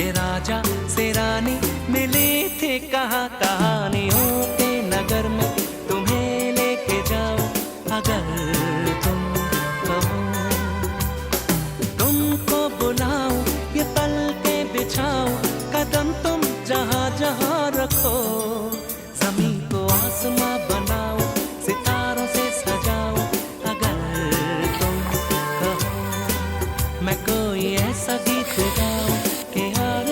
के राजा से रानी मिले थे, कहाँ कहानियों के नगर में तुम्हें लेके जाओ अगर तुम कहो। तुमको बुलाओ ये पल के बिछाओ, कदम तुम जहाँ जहाँ रखो। जमीन को आसमां बनाओ, सितारों से सजाओ अगर तुम कहो। मैं कोई ऐसा गीत गाऊं कि हर